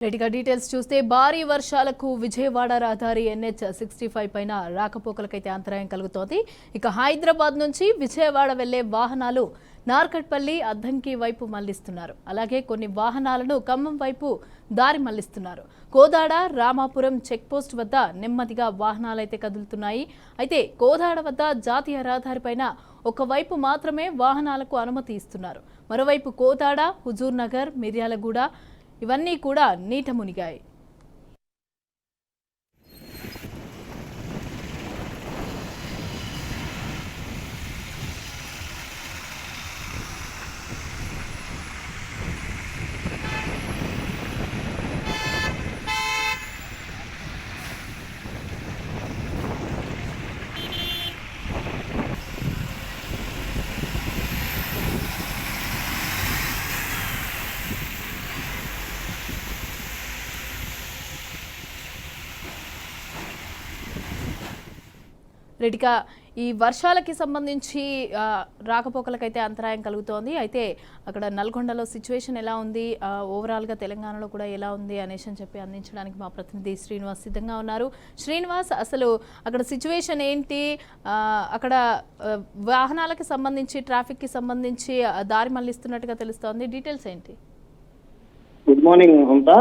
రెడ్డిగా details చూస్తే భారీ వర్షాలకు విజయవాడ రహదారి NH-65 పైన రాకపోకలకైతే అంతరాయం కలుగుతోంది. ఇక హైదరాబాద్ నుంచి విజయవాడ వెళ్లే వాహనాలు నార్కట్పల్లి అద్దంకి వైపు మళ్లిస్తున్నారు. అలాగే కొన్ని వాహనాలను ఖమ్మం వైపు దారి మళ్లిస్తున్నారు. కోదాడ రామాపురం చెక్పోస్ట్ వద్ద నెమ్మదిగా వాహనాలైతే కదులుతున్నాయి. అయితే కోదాడ వద్ద జాతీయ రహదారి పైన ఒకవైపు మాత్రమే వాహనాలకు అనుమతి ఇస్తున్నారు. మరోవైపు కోదాడ, హుజూర్ నగర్, మిర్యాలగూడ ఇవన్నీ కూడా నీట మునిగాయి. రెడ్డిగా ఈ వర్షాలకి సంబంధించి రాకపోకలకైతే అంతరాయం కలుగుతోంది. అయితే అక్కడ నల్గొండలో సిచ్యువేషన్ ఎలా ఉంది, ఓవరాల్గా తెలంగాణలో కూడా ఎలా ఉంది అనేసి అని చెప్పి అందించడానికి మా ప్రతినిధి శ్రీనివాస్ సిద్ధంగా ఉన్నారు. శ్రీనివాస్, అసలు అక్కడ సిచ్యువేషన్ ఏంటి, అక్కడ వాహనాలకి సంబంధించి ట్రాఫిక్కి సంబంధించి దారి మళ్లిస్తున్నట్టుగా తెలుస్తోంది, డీటెయిల్స్ ఏంటి? Good morning Mamata.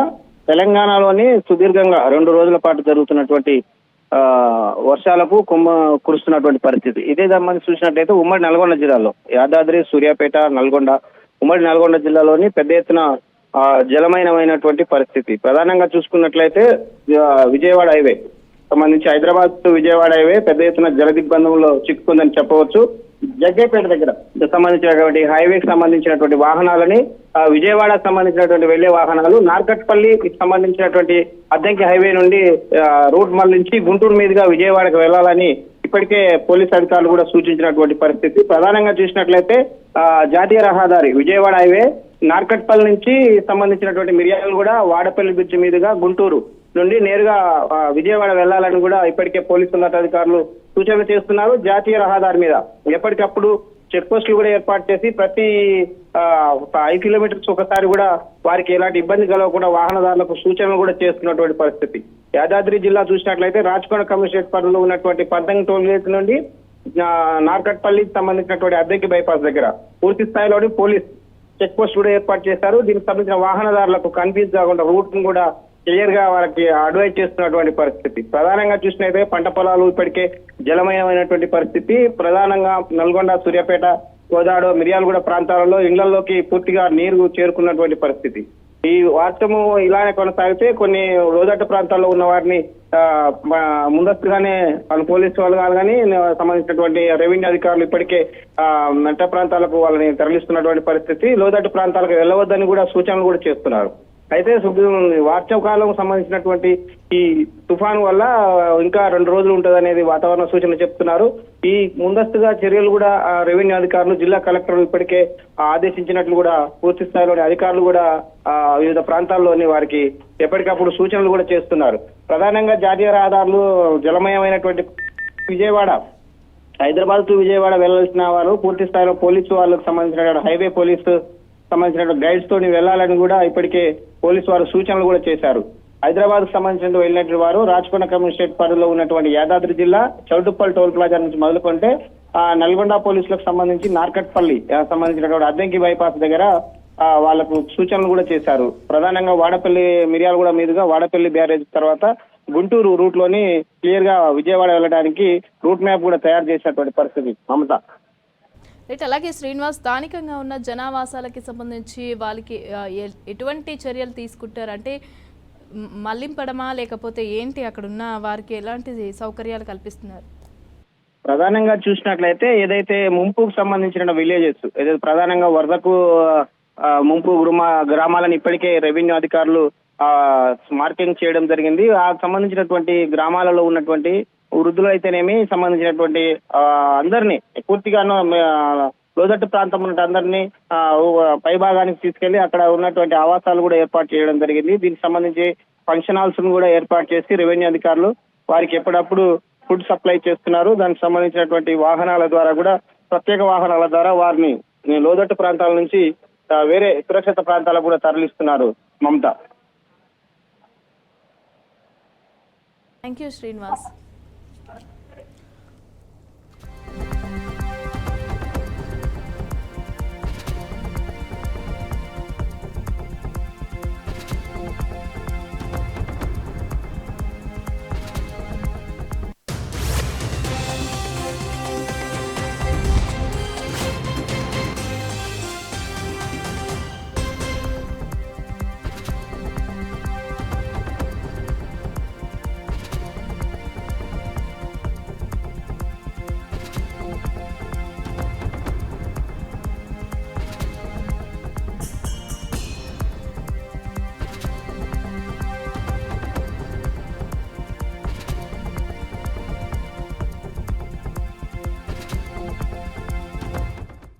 తెలంగాణలోని సుదీర్ఘంగా 2 రోజుల పాటు జరుగుతున్నటువంటి వర్షాలకు కురుస్తున్నటువంటి పరిస్థితి. ఇదే సంబంధించి చూసినట్లయితే ఉమ్మడి నల్గొండ జిల్లాలో యాదాద్రి, సూర్యాపేట, నల్గొండ, ఉమ్మడి నల్గొండ జిల్లాలోని పెద్ద ఎత్తున జలమయమైనటువంటి పరిస్థితి. ప్రధానంగా చూసుకున్నట్లయితే విజయవాడ హైవే సంబంధించి హైదరాబాద్ టు విజయవాడ హైవే పెద్ద ఎత్తున జల దిగ్బంధంలో చిక్కుకుందని చెప్పవచ్చు. జగ్గైపేట దగ్గర సంబంధించినటువంటి హైవేకి సంబంధించినటువంటి వాహనాలని విజయవాడకు సంబంధించినటువంటి వెళ్లే వాహనాలు నార్కట్పల్లికి సంబంధించినటువంటి అద్దంకి హైవే నుండి రూట్ మళ్లించి గుంటూరు మీదుగా విజయవాడకు వెళ్లాలని ఇప్పటికే పోలీస్ అధికారులు కూడా సూచించినటువంటి పరిస్థితి. ప్రధానంగా చూసినట్లయితే జాతీయ రహదారి విజయవాడ హైవే నార్కట్పల్లి నుంచి సంబంధించినటువంటి మిర్యాలగూడ, వాడపల్లి బ్రిడ్జి మీదుగా గుంటూరు నుండి నేరుగా విజయవాడ వెళ్లాలని కూడా ఇప్పటికే పోలీసు ఉన్నతాధికారులు సూచనలు చేస్తున్నారు. జాతీయ రహదారి మీద ఎప్పటికప్పుడు చెక్ పోస్టులు కూడా ఏర్పాటు చేసి ప్రతి 5 కిలోమీటర్స్ ఒకసారి కూడా వారికి ఎలాంటి ఇబ్బంది కలగకుండా వాహనదారులకు సూచనలు కూడా చేస్తున్నటువంటి పరిస్థితి. యాదాద్రి జిల్లా చూసినట్లయితే రాచకొండ కమిషనరేట్ పరిధిలో ఉన్నటువంటి పద్దంగి టోల్ గేట్ నుండి నార్కట్పల్లికి సంబంధించినటువంటి అద్దంకి బైపాస్ దగ్గర పూర్తి స్థాయిలోని పోలీస్ చెక్ పోస్ట్ కూడా ఏర్పాటు చేశారు. దీనికి సంబంధించిన వాహనదారులకు కన్ఫ్యూజ్ కాకుండా రూట్ ను కూడా క్లియర్ గా వారికి అడ్వైజ్ చేస్తున్నటువంటి పరిస్థితి. ప్రధానంగా చూసినట్లయితే పంట పొలాలు ఇప్పటికే జలమయమైనటువంటి పరిస్థితి. ప్రధానంగా నల్గొండ, సూర్యాపేట, కోదాడ, మిర్యాలగూడ ప్రాంతాలలో ఇళ్లలోకి పూర్తిగా నీరు చేరుకున్నటువంటి పరిస్థితి. ఈ వర్షము ఇలానే కొనసాగితే కొన్ని లోతట్టు ప్రాంతాల్లో ఉన్న వారిని ముందస్తుగానే పోలీసు వాళ్ళు కానీ సంబంధించినటువంటి రెవెన్యూ అధికారులు ఇప్పటికే మెట్ట ప్రాంతాలకు వాళ్ళని తరలిస్తున్నటువంటి పరిస్థితి. లోతట్టు ప్రాంతాలకు వెళ్ళవద్దని కూడా సూచనలు కూడా చేస్తున్నారు. అయితే వర్షాకాలం సంబంధించినటువంటి ఈ తుఫాను వల్ల ఇంకా 2 రోజులు ఉంటుందనేది వాతావరణ సూచనలు చెప్తున్నారు. ఈ ముందస్తుగా చర్యలు కూడా రెవెన్యూ అధికారులు, జిల్లా కలెక్టర్లు ఇప్పటికే ఆదేశించినట్లు కూడా పూర్తి స్థాయిలోని అధికారులు కూడా వివిధ ప్రాంతాల్లోని వారికి ఎప్పటికప్పుడు సూచనలు కూడా చేస్తున్నారు. ప్రధానంగా జాతీయ రహదారులు జలమయమైనటువంటి విజయవాడ, హైదరాబాద్ టు విజయవాడ వెళ్లాల్సిన వారు పూర్తి స్థాయిలో పోలీసు వాళ్ళకు సంబంధించిన హైవే పోలీసు సంబంధించిన గైడ్స్ తోని వెళ్లాలని కూడా ఇప్పటికే పోలీసు వారు సూచనలు కూడా చేశారు. హైదరాబాద్ కు సంబంధించిన వెళ్ళినటువంటి వారు రాచకొండ కమిషనరేట్ పరిధిలో ఉన్నటువంటి యాదాద్రి జిల్లా చౌటుప్పల్ టోల్ ప్లాజా నుంచి మొదలుకుంటే నల్గొండ పోలీసులకు సంబంధించి నార్కట్పల్లి సంబంధించినటువంటి అద్దంకి బైపాస్ దగ్గర వాళ్లకు సూచనలు కూడా చేశారు. ప్రధానంగా వాడపల్లి, మిర్యాలగూడ మీదుగా వాడపల్లి బ్యారేజ్ తర్వాత గుంటూరు రూట్ లోని క్లియర్ గా విజయవాడ వెళ్ళడానికి రూట్ మ్యాప్ కూడా తయారు చేసినటువంటి పరిస్థితి. మమత. అలాగే శ్రీనివాస్, స్థానికంగా ఉన్న జనావాసాలకి సంబంధించి వాళ్ళకి ఎటువంటి చర్యలు తీసుకుంటారు? అంటే మళ్లింపడమా లేకపోతే ఏంటి, అక్కడ ఉన్న వారికి ఎలాంటి సౌకర్యాలు కల్పిస్తున్నారు? ప్రధానంగా చూసినట్లయితే ఏదైతే ముంపుకు సంబంధించిన విలేజెస్ ఏదైతే ప్రధానంగా వరదకు ముంపు గ్రామాలను ఇప్పటికే రెవెన్యూ అధికారులు మార్కింగ్ చేయడం జరిగింది. ఆ సంబంధించినటువంటి గ్రామాలలో ఉన్నటువంటి వృద్ధులు అయితేనేమి సంబంధించినటువంటి అందరినీ పూర్తిగా లోతట్టు ప్రాంతం ఉన్న అందరినీ పై భాగానికి తీసుకెళ్లి అక్కడ ఉన్నటువంటి ఆవాసాలు కూడా ఏర్పాటు చేయడం జరిగింది. దీనికి సంబంధించి ఫంక్షన్ హాల్స్ ను కూడా ఏర్పాటు చేసి రెవెన్యూ అధికారులు వారికి ఎప్పుడప్పుడు ఫుడ్ సప్లై చేస్తున్నారు. దానికి సంబంధించినటువంటి వాహనాల ద్వారా కూడా ప్రత్యేక వాహనాల ద్వారా వారిని లోతట్టు ప్రాంతాల నుంచి వేరే సురక్షిత ప్రాంతాలకు కూడా తరలిస్తున్నారు మమత. Thank you Srinivas.